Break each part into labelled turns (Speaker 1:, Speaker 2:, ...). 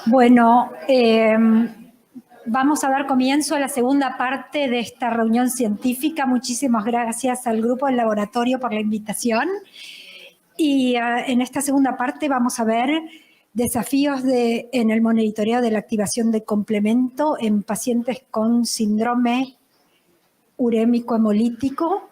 Speaker 1: Bueno, vamos a dar comienzo a la segunda parte de esta reunión científica. Muchísimas gracias al grupo del laboratorio por la invitación. Y en esta segunda parte vamos a ver desafíos en el monitoreo de la activación de complemento en pacientes con síndrome urémico hemolítico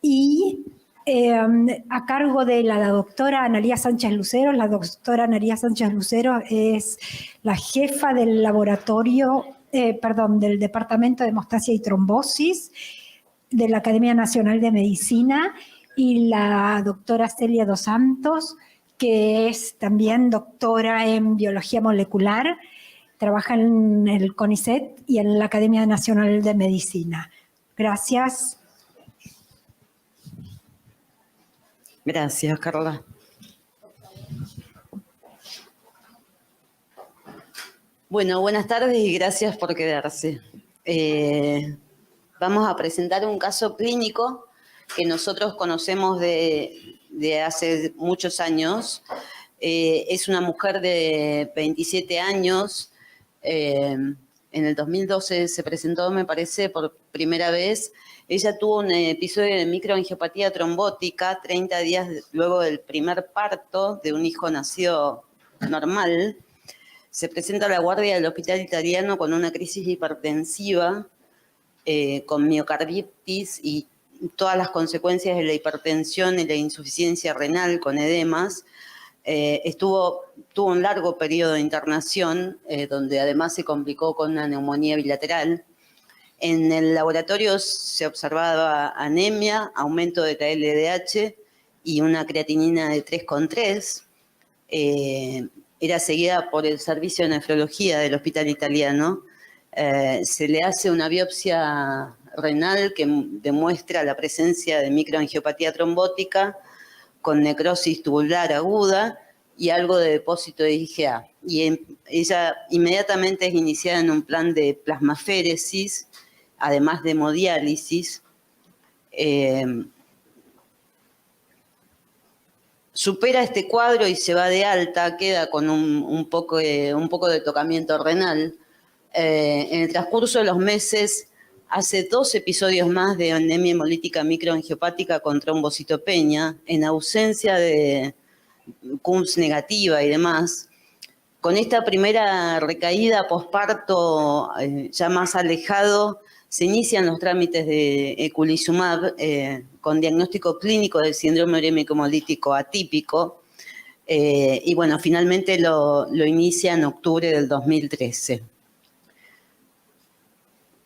Speaker 1: y a cargo de la doctora Analía Sánchez Lucero. La doctora Analía Sánchez Lucero es la jefa del laboratorio, del Departamento de Hemostasia y Trombosis de la Academia Nacional de Medicina, y la doctora Celia dos Santos, que es también doctora en Biología Molecular, trabaja en el CONICET y en la Academia Nacional de Medicina. Gracias.
Speaker 2: Gracias, Carla. Bueno, buenas tardes y gracias por quedarse. Vamos a presentar un caso clínico que nosotros conocemos de hace muchos años. Es una mujer de 27 años. En el 2012 se presentó, me parece, por primera vez. Ella tuvo un episodio de microangiopatía trombótica 30 días luego del primer parto de un hijo nacido normal. Se presenta a la guardia del hospital italiano con una crisis hipertensiva, con miocarditis y todas las consecuencias de la hipertensión y la insuficiencia renal con edemas. Tuvo un largo periodo de internación, donde además se complicó con una neumonía bilateral. En el laboratorio se observaba anemia, aumento de KLDH y una creatinina de 3,3. Era seguida por el servicio de nefrología del hospital italiano. Se le hace una biopsia renal que demuestra la presencia de microangiopatía trombótica con necrosis tubular aguda y algo de depósito de IgA. Y ella inmediatamente es iniciada en un plan de plasmaféresis, además de hemodiálisis. Supera este cuadro y se va de alta, queda con un poco de tocamiento renal. En el transcurso de los meses hace 2 episodios más de anemia hemolítica microangiopática con trombocitopenia, en ausencia de CUMS negativa y demás. Con esta primera recaída posparto ya más alejado, se inician los trámites de eculizumab con diagnóstico clínico del síndrome urémico hemolítico atípico. Y bueno, finalmente lo inicia en octubre del 2013.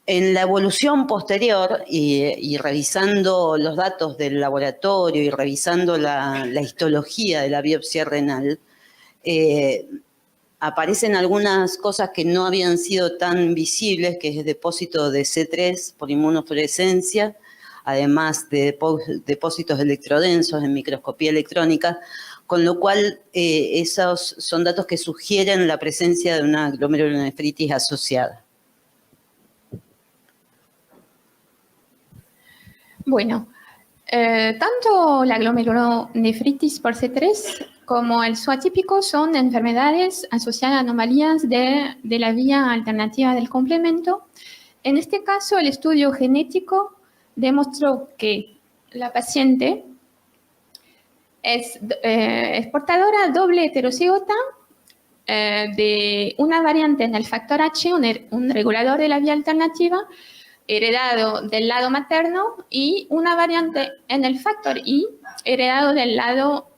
Speaker 2: En la evolución posterior y revisando los datos del laboratorio y revisando la histología de la biopsia renal, aparecen algunas cosas que no habían sido tan visibles, que es depósito de C3 por inmunofluorescencia, además de depósitos electrodensos en microscopía electrónica, con lo cual esos son datos que sugieren la presencia de una glomerulonefritis asociada.
Speaker 3: Bueno, tanto la glomerulonefritis por C3 como el SUA típico son enfermedades asociadas a anomalías de la vía alternativa del complemento. En este caso, el estudio genético demostró que la paciente es portadora doble heterocigota de una variante en el factor H, un regulador de la vía alternativa, heredado del lado materno, y una variante en el factor I, heredado del lado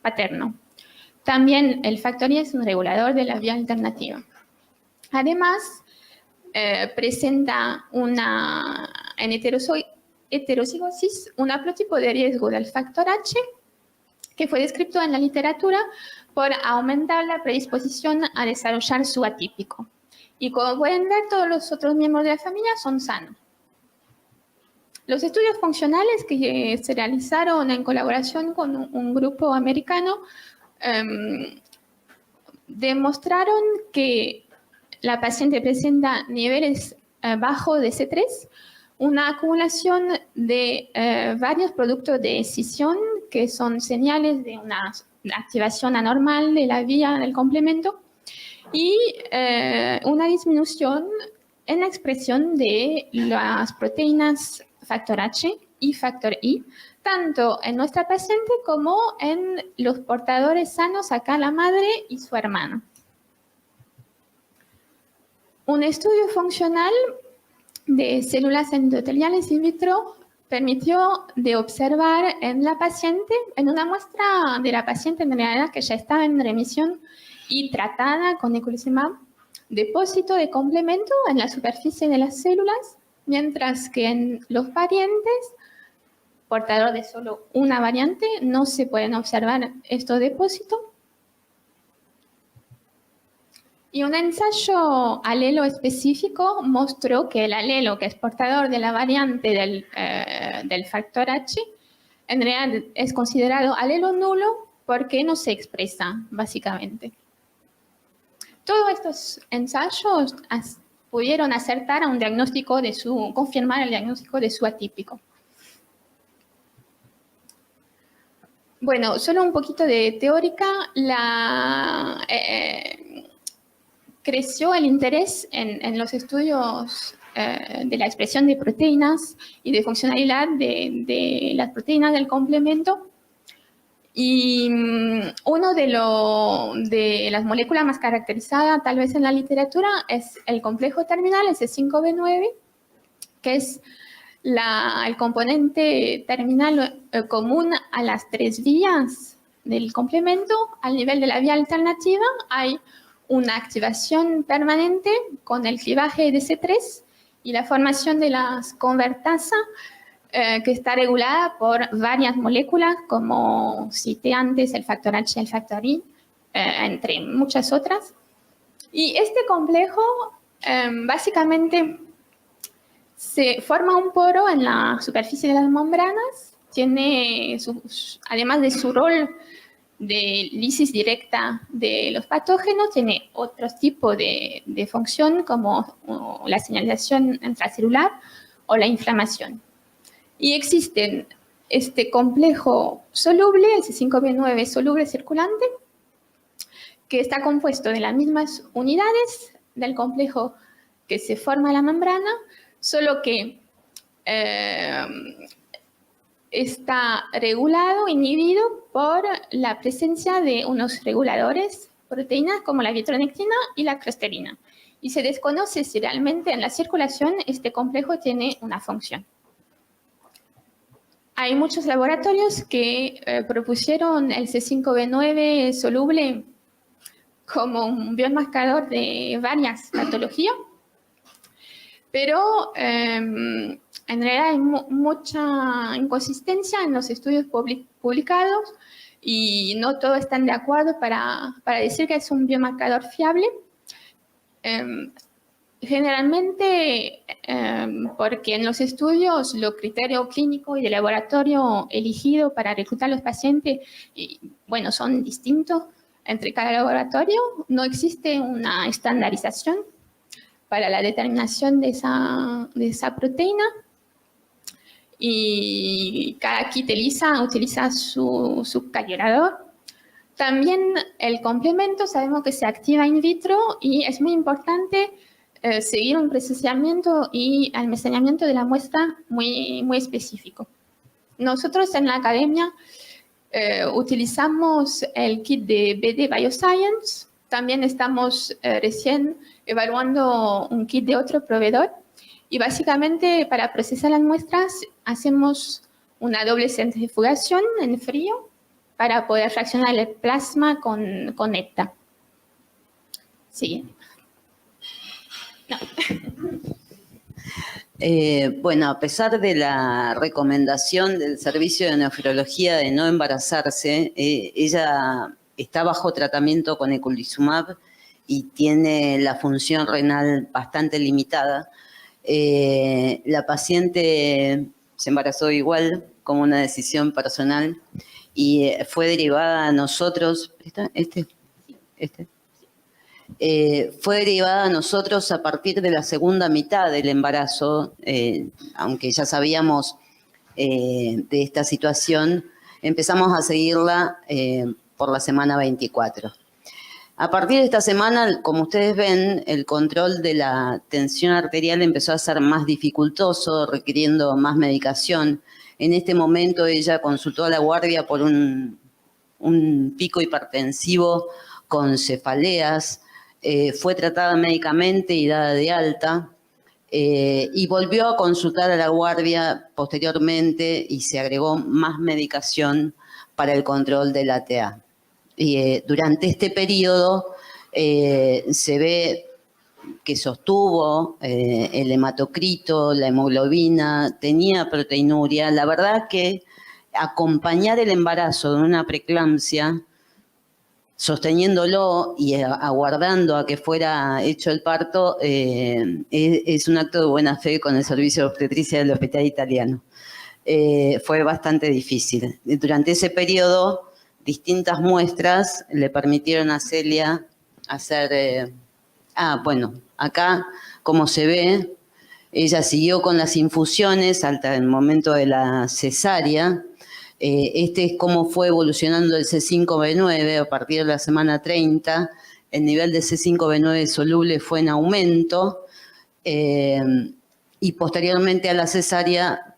Speaker 3: paterno. También el factor I es un regulador de la vía alternativa. Además, presenta en heterocigosis un haplotipo de riesgo del factor H, que fue descrito en la literatura por aumentar la predisposición a desarrollar su atípico. Y como pueden ver, todos los otros miembros de la familia son sanos. Los estudios funcionales que se realizaron en colaboración con un grupo americano demostraron que la paciente presenta niveles bajos de C3, una acumulación de varios productos de escisión que son señales de una activación anormal de la vía del complemento y una disminución en la expresión de las proteínas factor H y factor I, tanto en nuestra paciente como en los portadores sanos, acá la madre y su hermano. Un estudio funcional de células endoteliales in vitro permitió de observar en la paciente, en una muestra de la paciente en realidad que ya estaba en remisión y tratada con eculizumab, depósito de complemento en la superficie de las células, mientras que en los parientes, portador de solo una variante, no se pueden observar estos depósitos. Y un ensayo alelo específico mostró que el alelo que es portador de la variante del factor H, en realidad es considerado alelo nulo porque no se expresa, básicamente. Todos estos ensayos pudieron acertar a un diagnóstico confirmar el diagnóstico de su atípico. Bueno, solo un poquito de teórica. Creció el interés en los estudios de la expresión de proteínas y de funcionalidad de las proteínas del complemento. Y uno de las moléculas más caracterizadas tal vez en la literatura es el complejo terminal, el C5b9, que es el componente terminal común a las 3 vías del complemento. Al nivel de la vía alternativa hay una activación permanente con el clivaje de C3 y la formación de las convertasas que está regulada por varias moléculas, como cité antes, el factor H y el factor I, entre muchas otras. Y este complejo básicamente se forma un poro en la superficie de las membranas, tiene, además de su rol de lisis directa de los patógenos, tiene otros tipos de función como la señalización intracelular o la inflamación. Y existen este complejo soluble, el C5b9 soluble circulante, que está compuesto de las mismas unidades del complejo que se forma en la membrana, solo que está regulado, inhibido por la presencia de unos reguladores, proteínas como la vitronectina y la crosterina. Y se desconoce si realmente en la circulación este complejo tiene una función. Hay muchos laboratorios que propusieron el C5b9 soluble como un biomarcador de varias patologías, pero en realidad hay mucha inconsistencia en los estudios publicados y no todos están de acuerdo para decir que es un biomarcador fiable. Generalmente porque en los estudios los criterios clínicos y de laboratorio elegidos para reclutar a los pacientes, bueno, son distintos entre cada laboratorio. No existe una estandarización para la determinación de esa proteína y cada kit ELISA utiliza su calibrador. También el complemento sabemos que se activa in vitro y es muy importante seguir un procesamiento y almacenamiento de la muestra muy específico. Nosotros en la academia utilizamos el kit de BD Bioscience. También estamos recién evaluando un kit de otro proveedor. Y básicamente para procesar las muestras hacemos una doble centrifugación en frío para poder reaccionar el plasma con ETA. Sí. No.
Speaker 2: Bueno, a pesar de la recomendación del Servicio de Nefrología de no embarazarse, ella está bajo tratamiento con eculizumab y tiene la función renal bastante limitada. La paciente se embarazó igual como una decisión personal y fue derivada a nosotros. Fue derivada a nosotros a partir de la segunda mitad del embarazo, aunque ya sabíamos de esta situación, empezamos a seguirla por la semana 24. A partir de esta semana, como ustedes ven, el control de la tensión arterial empezó a ser más dificultoso, requiriendo más medicación. En este momento ella consultó a la guardia por un pico hipertensivo con cefaleas, fue tratada médicamente y dada de alta, y volvió a consultar a la guardia posteriormente y se agregó más medicación para el control del ATA. Y durante este periodo se ve que sostuvo el hematocrito, la hemoglobina, tenía proteinuria. La verdad que acompañar el embarazo de una preeclampsia, sosteniéndolo y aguardando a que fuera hecho el parto, es un acto de buena fe con el servicio de obstetricia del Hospital Italiano. Fue bastante difícil. Durante ese periodo, distintas muestras le permitieron a Celia hacer... bueno, acá, como se ve, ella siguió con las infusiones hasta el momento de la cesárea. Este es cómo fue evolucionando el C5B9 a partir de la semana 30. El nivel de C5B9 soluble fue en aumento y posteriormente a la cesárea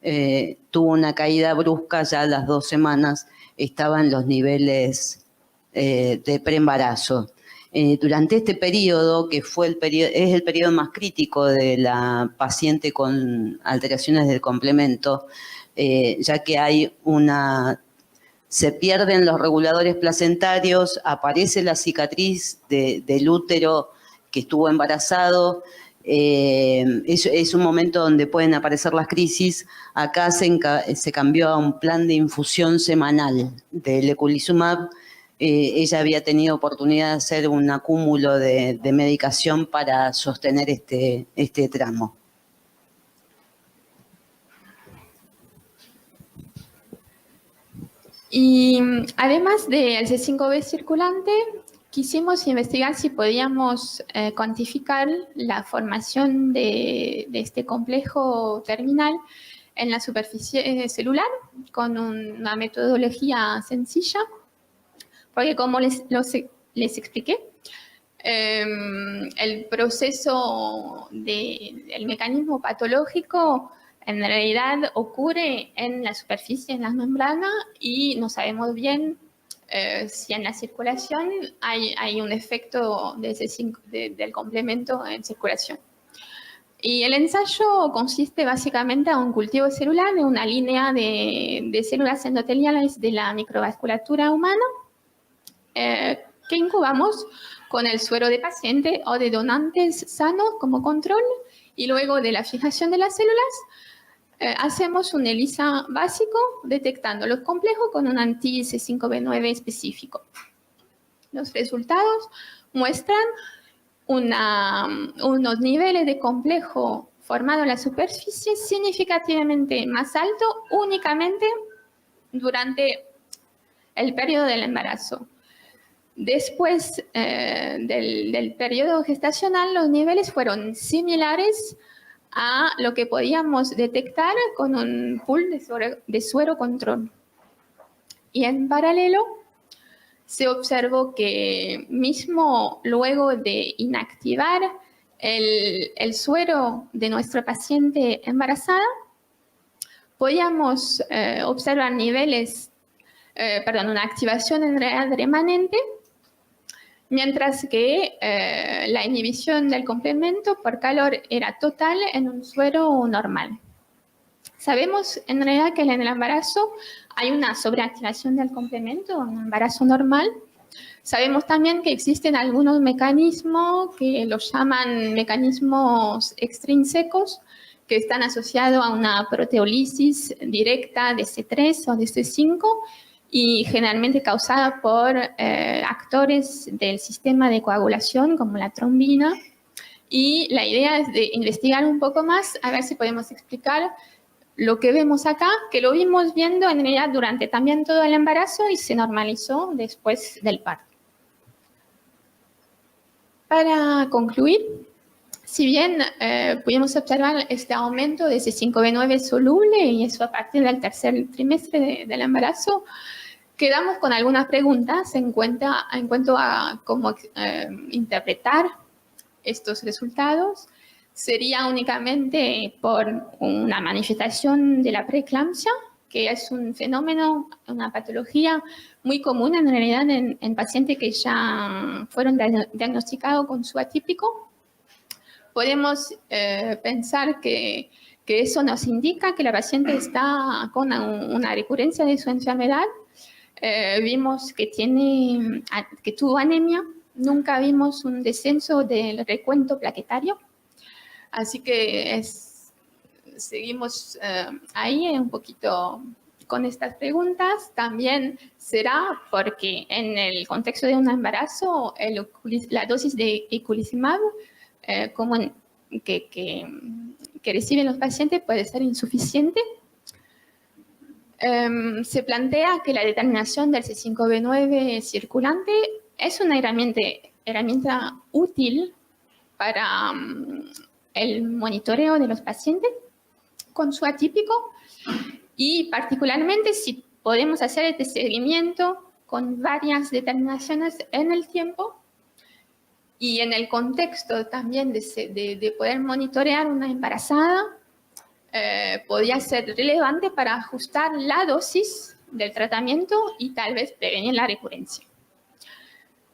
Speaker 2: tuvo una caída brusca. Ya a las 2 semanas estaba en los niveles de preembarazo. Durante este periodo, que fue es el periodo más crítico de la paciente con alteraciones del complemento, ya que hay se pierden los reguladores placentarios, aparece la cicatriz del útero que estuvo embarazado. Es un momento donde pueden aparecer las crisis. Acá se cambió a un plan de infusión semanal del eculizumab. Ella había tenido oportunidad de hacer un acúmulo de medicación para sostener este tramo.
Speaker 3: Y además del C5b circulante, quisimos investigar si podíamos cuantificar la formación de este complejo terminal en la superficie celular con una metodología sencilla, porque como les expliqué, el proceso el mecanismo patológico en realidad ocurre en la superficie, en la membrana, y no sabemos bien si en la circulación hay un efecto del complemento en circulación. Y el ensayo consiste básicamente en un cultivo celular de una línea de células endoteliales de la microvasculatura humana que incubamos con el suero de paciente o de donantes sanos como control, y luego de la fijación de las células hacemos un ELISA básico detectando los complejos con un anti-C5b9 específico. Los resultados muestran unos niveles de complejo formado en la superficie significativamente más alto únicamente durante el periodo del embarazo. Después del periodo gestacional, los niveles fueron similares a lo que podíamos detectar con un pool de suero control. Y en paralelo, se observó que mismo luego de inactivar el suero de nuestra paciente embarazada, podíamos observar una activación en realidad remanente, mientras que la inhibición del complemento por calor era total en un suero normal. Sabemos en realidad que en el embarazo hay una sobreactivación del complemento en un embarazo normal. Sabemos también que existen algunos mecanismos que los llaman mecanismos extrínsecos, que están asociados a una proteólisis directa de C3 o de C5 y generalmente causada por actores del sistema de coagulación como la trombina. Y la idea es de investigar un poco más, a ver si podemos explicar lo que vemos acá, que lo vimos viendo en realidad durante también todo el embarazo y se normalizó después del parto. Para concluir, si bien pudimos observar este aumento de C5b9 soluble, y eso a partir del tercer trimestre del embarazo, Quedamos con algunas preguntas en cuanto a cómo interpretar estos resultados. Sería únicamente por una manifestación de la preeclampsia, que es un fenómeno, una patología muy común en realidad en pacientes que ya fueron diagnosticados con SUA típico. Podemos pensar que eso nos indica que la paciente está con una recurrencia de su enfermedad. Vimos que tuvo anemia, nunca vimos un descenso del recuento plaquetario, así que seguimos ahí un poquito con estas preguntas. También será porque en el contexto de un embarazo la dosis de eculizumab que reciben los pacientes puede ser insuficiente. Se plantea que la determinación del C5b9 circulante es una herramienta útil para el monitoreo de los pacientes con SUA típico y particularmente si podemos hacer este seguimiento con varias determinaciones en el tiempo y en el contexto también de poder monitorear una embarazada, podría ser relevante para ajustar la dosis del tratamiento y tal vez prevenir la recurrencia.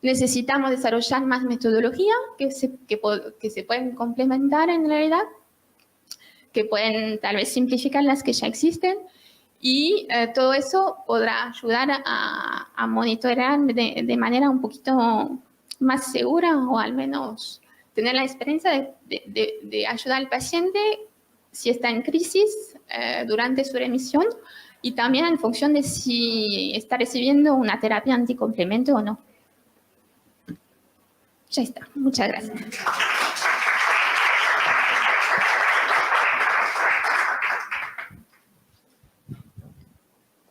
Speaker 3: Necesitamos desarrollar más metodología que se pueden complementar en realidad, que pueden tal vez simplificar las que ya existen y todo eso podrá ayudar a monitorear de manera un poquito más segura o al menos tener la experiencia de ayudar al paciente si está en crisis durante su remisión y también en función de si está recibiendo una terapia anticomplemento o no. Ya está. Muchas gracias.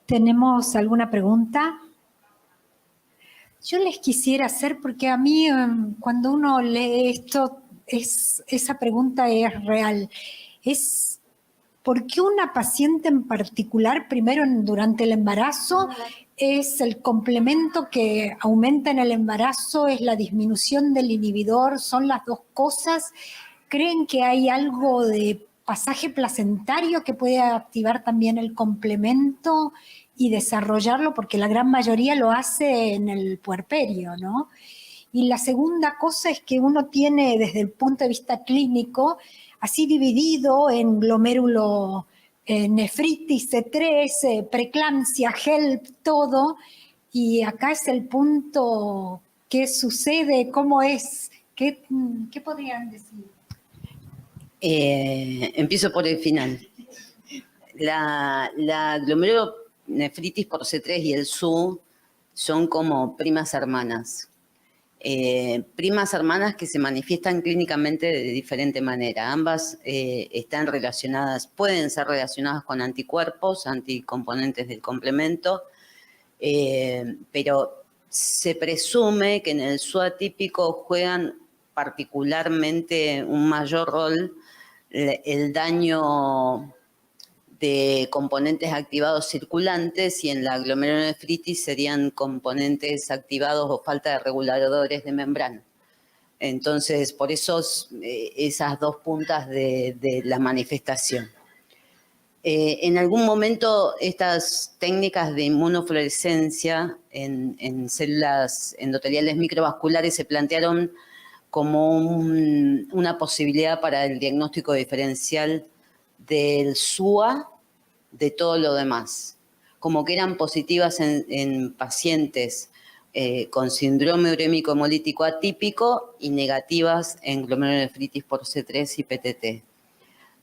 Speaker 1: ¿Tenemos alguna pregunta? Yo les quisiera hacer, porque a mí cuando uno lee esto, esa pregunta es real. Es ¿por qué una paciente en particular, primero durante el embarazo, es el complemento que aumenta en el embarazo, es la disminución del inhibidor, son las dos cosas? ¿Creen que hay algo de pasaje placentario que puede activar también el complemento y desarrollarlo? Porque la gran mayoría lo hace en el puerperio, ¿no? Y la segunda cosa es que uno tiene desde el punto de vista clínico así dividido en glomérulo, nefritis, C3, preeclampsia, HELP, todo, y acá es el punto, ¿qué sucede? ¿Cómo es? ¿Qué podrían decir?
Speaker 2: Empiezo por el final. La glomerulonefritis por C3 y el SU son como primas hermanas. Primas hermanas que se manifiestan clínicamente de diferente manera. Ambas están relacionadas, pueden ser relacionadas con anticuerpos, anticomponentes del complemento, pero se presume que en el SUA típico juegan particularmente un mayor rol el daño de componentes activados circulantes y en la glomerulonefritis serían componentes activados o falta de reguladores de membrana. Entonces, por eso esas dos puntas de la manifestación. En algún momento estas técnicas de inmunofluorescencia en células endoteliales microvasculares se plantearon como una posibilidad para el diagnóstico diferencial del SUA de todo lo demás, como que eran positivas en pacientes con síndrome urémico hemolítico atípico y negativas en glomerulonefritis por C3 y PTT.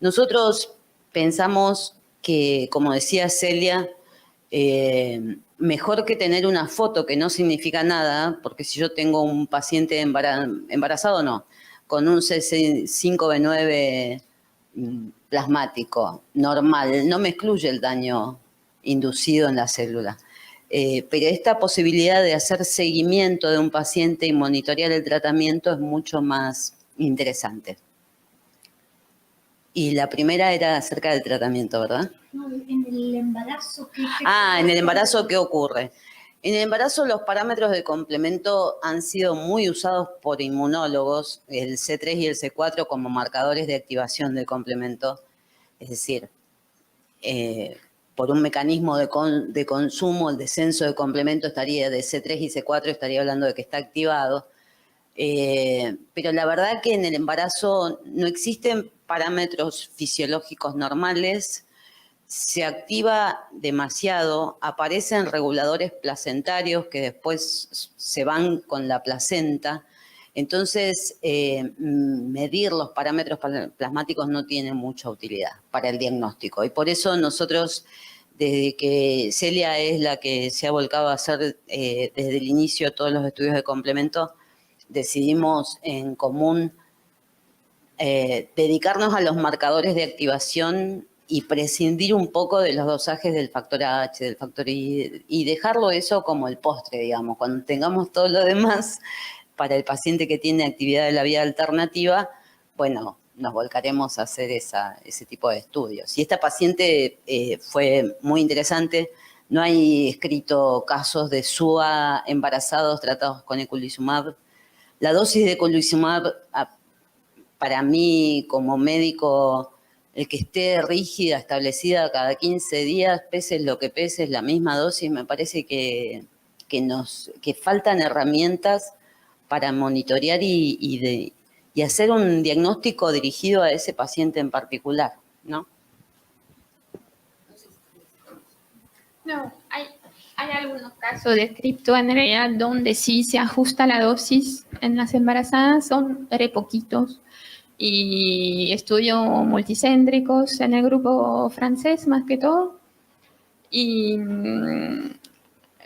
Speaker 2: Nosotros pensamos que, como decía Celia, mejor que tener una foto que no significa nada, porque si yo tengo un paciente embarazado, no, con un C5b9 plasmático normal, no me excluye el daño inducido en la célula. Pero esta posibilidad de hacer seguimiento de un paciente y monitorear el tratamiento es mucho más interesante. Y la primera era acerca del tratamiento, ¿verdad?
Speaker 1: No, en el embarazo.
Speaker 2: En el embarazo, ¿qué ocurre? En el embarazo los parámetros de complemento han sido muy usados por inmunólogos, el C3 y el C4 como marcadores de activación del complemento. Es decir, por un mecanismo de consumo, el descenso de complemento estaría de C3 y C4, estaría hablando de que está activado. Pero la verdad que en el embarazo no existen parámetros fisiológicos normales, se activa demasiado, aparecen reguladores placentarios que después se van con la placenta. Entonces, medir los parámetros plasmáticos no tiene mucha utilidad para el diagnóstico. Y por eso nosotros, desde que Celia es la que se ha volcado a hacer desde el inicio todos los estudios de complemento, decidimos en común dedicarnos a los marcadores de activación y prescindir un poco de los dosajes del factor H, del factor I, y dejarlo eso como el postre, digamos. Cuando tengamos todo lo demás, para el paciente que tiene actividad de la vía alternativa, bueno, nos volcaremos a hacer ese tipo de estudios. Y esta paciente fue muy interesante. No hay escrito casos de SUA embarazados tratados con eculizumab. La dosis de eculizumab, para mí, como médico, el que esté rígida, establecida cada 15 días, peses lo que peses, la misma dosis, me parece que faltan herramientas para monitorear y hacer un diagnóstico dirigido a ese paciente en particular, ¿no?
Speaker 3: No, hay algunos casos descritos en realidad donde sí se ajusta la dosis en las embarazadas, son re poquitos. Y estudios multicéntricos en el grupo francés más que todo.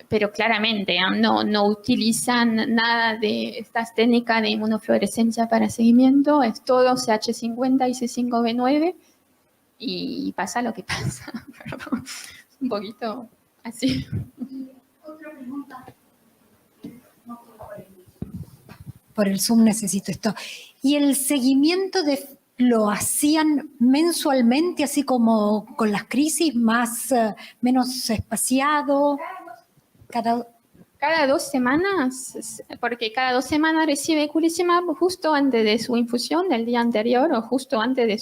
Speaker 3: Pero claramente no utilizan nada de estas técnicas de inmunofluorescencia para seguimiento, es todo CH50 y C5B9 y pasa lo que pasa. Perdón, un poquito así.
Speaker 1: Otra pregunta. Por el Zoom necesito esto. ¿Y el seguimiento lo hacían mensualmente, así como con las crisis, menos espaciado?
Speaker 3: Cada 2 semanas, porque cada 2 semanas recibe eculizumab justo antes de su infusión del día anterior o justo antes de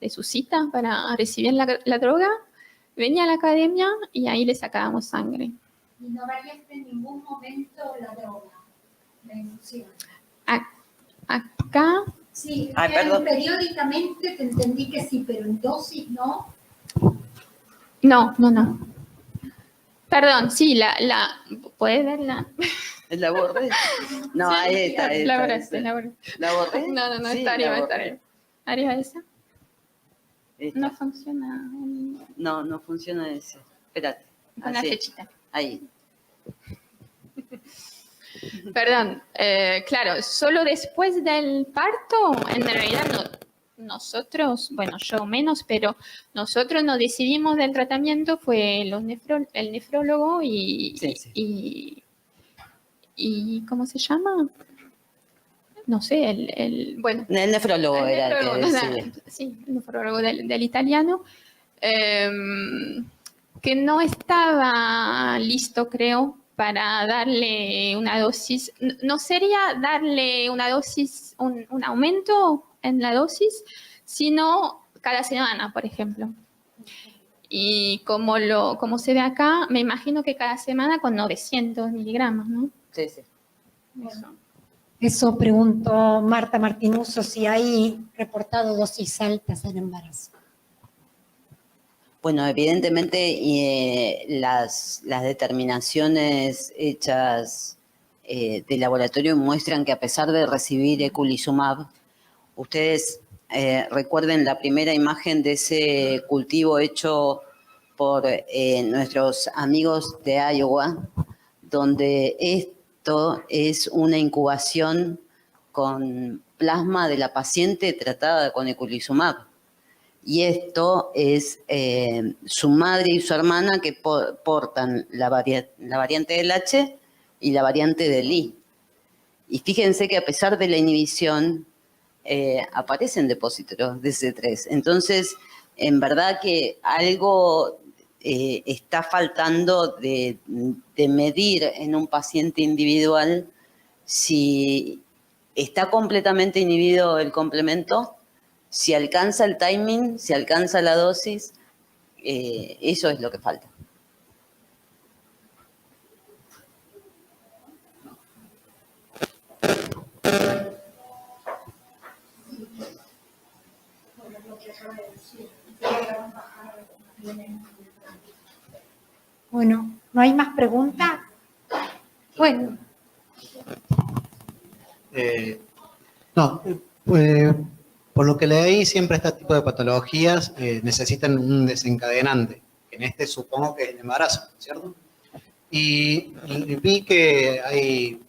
Speaker 3: su cita para recibir la droga. Venía a la academia y ahí le sacábamos sangre.
Speaker 1: Y no variaste en ningún momento la droga, la infusión.
Speaker 3: Acá.
Speaker 1: Sí,
Speaker 2: perdón.
Speaker 1: Periódicamente te entendí que sí, pero en dosis no.
Speaker 3: No. Perdón, sí, ¿puedes verla?
Speaker 2: ¿La borré? No,
Speaker 3: sí,
Speaker 2: ahí está.
Speaker 3: La borré.
Speaker 2: ¿La borré?
Speaker 3: No,
Speaker 2: Sí,
Speaker 3: está arriba,
Speaker 2: la
Speaker 3: está arriba. ¿Arriba esa?
Speaker 2: Esta.
Speaker 3: No funciona.
Speaker 2: No funciona ese. Espérate.
Speaker 3: Con la flechita.
Speaker 2: Ahí.
Speaker 3: Perdón, claro, solo después del parto, en realidad nosotros, bueno, yo menos, pero nosotros nos decidimos del tratamiento, fue el nefrólogo y ¿cómo se llama? No sé, bueno.
Speaker 2: El nefrólogo era el que decidía.
Speaker 3: Sí, el nefrólogo del italiano, que no estaba listo, creo, para darle una dosis. No sería darle una dosis, un aumento en la dosis, sino cada semana, por ejemplo. Y como se ve acá, me imagino que cada semana con 900 miligramos, ¿no?
Speaker 2: Sí.
Speaker 1: Eso preguntó Marta Martinuso, si hay reportado dosis altas en embarazo.
Speaker 2: Bueno, evidentemente las determinaciones hechas de laboratorio muestran que a pesar de recibir eculizumab, ustedes recuerden la primera imagen de ese cultivo hecho por nuestros amigos de Iowa, donde esto es una incubación con plasma de la paciente tratada con eculizumab. Y esto es su madre y su hermana que portan la variante del H y la variante del I. Y fíjense que a pesar de la inhibición, aparecen depósitos de C3. Entonces, en verdad que algo está faltando de medir en un paciente individual si está completamente inhibido el complemento, si alcanza el timing, si alcanza la dosis. Eso es lo que falta.
Speaker 1: Bueno, ¿no hay más preguntas? Bueno,
Speaker 4: No, por lo que leí, siempre este tipo de patologías necesitan un desencadenante. En este supongo que es el embarazo, ¿cierto? Y vi que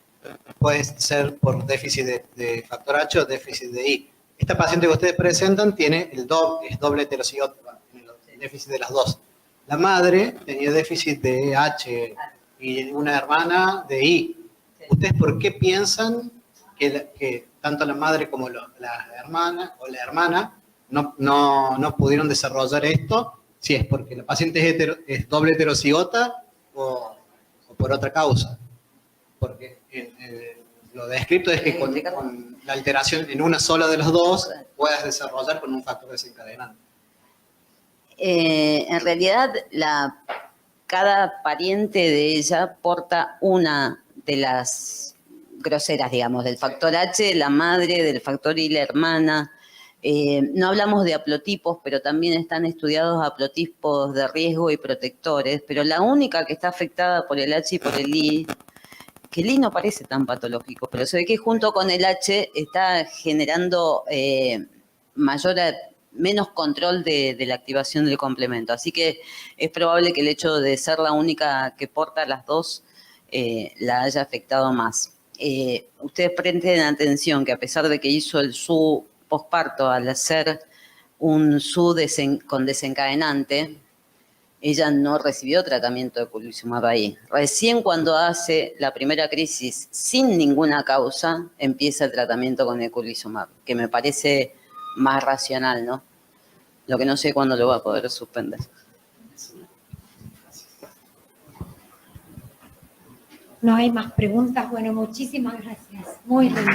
Speaker 4: puede ser por déficit de factor H o déficit de I. Esta paciente que ustedes presentan tiene es doble heterocigota, tiene el déficit de las dos. La madre tenía déficit de H y una hermana de I. ¿Ustedes por qué piensan que tanto la madre como la hermana no pudieron desarrollar esto? Si es porque la paciente es doble heterocigota o por otra causa. Porque lo descrito es que con la alteración en una sola de los dos puedas desarrollar con un factor desencadenante.
Speaker 2: En realidad, cada pariente de ella porta una de las groseras, digamos, del factor H, la madre, del factor I, la hermana. No hablamos de haplotipos, pero también están estudiados haplotipos de riesgo y protectores, pero la única que está afectada por el H y por el I, que el I no parece tan patológico, pero se ve que junto con el H está generando menos control de la activación del complemento. Así que es probable que el hecho de ser la única que porta las dos la haya afectado más. Ustedes presten atención que a pesar de que hizo el SU posparto, al hacer un SU con desencadenante, ella no recibió tratamiento de eculizumab ahí. Recién cuando hace la primera crisis sin ninguna causa, empieza el tratamiento con eculizumab, que me parece más racional, ¿no? Lo que no sé cuándo lo va a poder suspender.
Speaker 1: no hay más preguntas. Bueno, muchísimas gracias. Muy bien.